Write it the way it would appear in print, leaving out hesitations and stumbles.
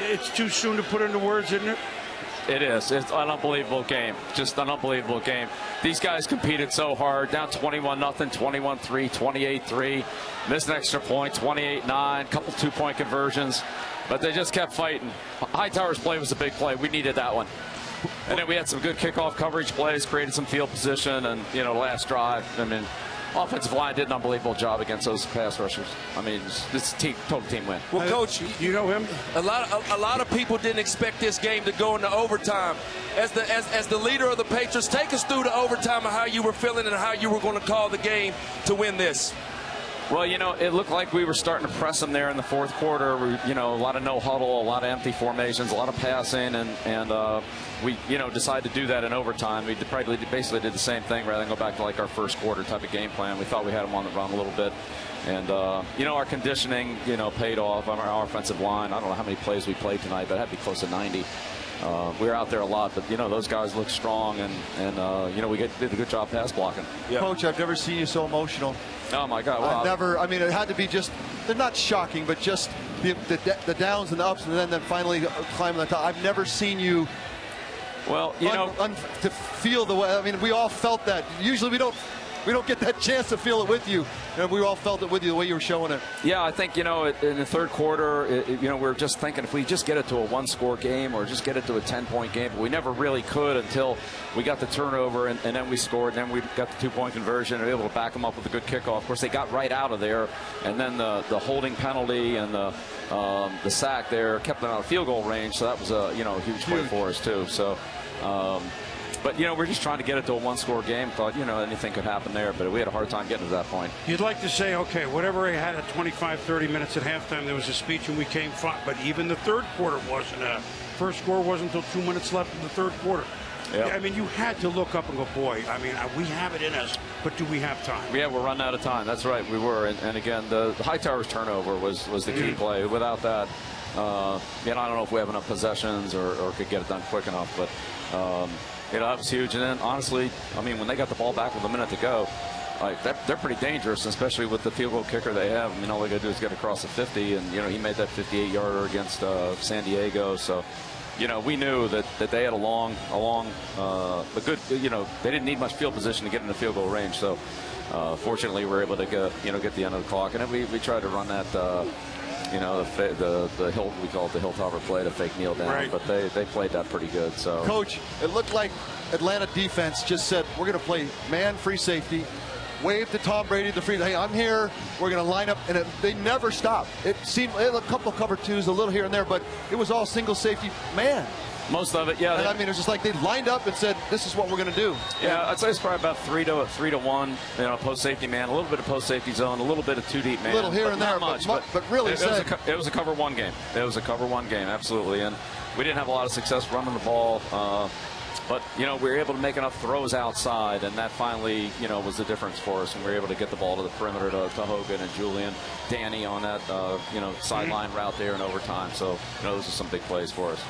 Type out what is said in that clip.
It's too soon to put into words, isn't it? It is. It's an unbelievable game. Just an unbelievable game. These guys competed so hard. Down 21-0, 21-3, 28-3. Missed an extra point, 28-9. Couple two-point conversions. But they just kept fighting. Hightower's play was a big play. We needed that one. And then we had some good kickoff coverage plays, created some field position, and, last drive. I mean, offensive line did an unbelievable job against those pass rushers. I mean, it's a total team win. Well, Coach, you know him. A lot of people didn't expect this game to go into overtime. As the leader of the Patriots, take us through the overtime and how you were feeling and how you were going to call the game to win this. Well, it looked like we were starting to press them there in the fourth quarter. A lot of no huddle, a lot of empty formations, a lot of passing, and we, decided to do that in overtime. We basically did the same thing rather than go back to like our first quarter type of game plan. We thought we had them on the run a little bit. And, our conditioning, paid off on our offensive line. I don't know how many plays we played tonight, but it had to be close to 90. We were out there a lot, but, those guys look strong, and we did a good job pass blocking. Yeah. Coach, I've never seen you so emotional. Oh, my God. Well, I mean, it had to be just, they're not shocking, but just the downs and the ups, and then finally climbing the top. I've never seen you. Well, to feel the way. I mean, we all felt that. Usually we don't get that chance to feel it with you. And we all felt it with you the way you were showing it. Yeah, I think, in the third quarter, we were just thinking if we just get it to a one-score game or just get it to a 10-point game, but we never really could until we got the turnover and then we scored, and then we got the two-point conversion and were able to back them up with a good kickoff. Of course, they got right out of there, and then the holding penalty and the sack there kept them out of field goal range, so that was a huge play for us too. So. But, we're just trying to get it to a one-score game. Thought, anything could happen there, but we had a hard time getting to that point. You'd like to say, okay, whatever I had at 25, 30 minutes at halftime, there was a speech and we came fought. But even the third quarter wasn't first score wasn't until 2 minutes left in the third quarter. Yep. I mean, you had to look up and go, boy, I mean, we have it in us, but do we have time? Yeah, we're running out of time. That's right, we were. And again, the Hightower's turnover was the key play. Without that, I don't know if we have enough possessions or could get it done quick enough, but that was huge. And then, honestly, I mean, when they got the ball back with a minute to go, they're pretty dangerous, especially with the field goal kicker they have. I mean, all they got to do is get across the 50, and, he made that 58-yarder against San Diego. So, we knew that they had a good, they didn't need much field position to get in the field goal range. So, fortunately, we were able to get the end of the clock. And then we tried to run that, the hill, we call it the Hilltopper play, the fake kneel down, right. But they played that pretty good. So, Coach, it looked like Atlanta defense just said, we're going to play man free safety, wave to Tom Brady the free, hey, I'm here, we're going to line up, and they never stopped. It seemed a couple of cover twos, a little here and there, but it was all single safety man. Most of it, yeah. And I mean, it was just like they lined up and said, this is what we're going to do. Yeah, I'd say it's probably about 3 to 1, post safety man, a little bit of post safety zone, a little bit of 2 deep man. A little here and there, not much, but really it was a cover one game. It was a cover one game, absolutely. And we didn't have a lot of success running the ball. But, we were able to make enough throws outside, and that finally, was the difference for us. And we were able to get the ball to the perimeter to Hogan and Julian, Danny on that, sideline route there in overtime. So, those are some big plays for us.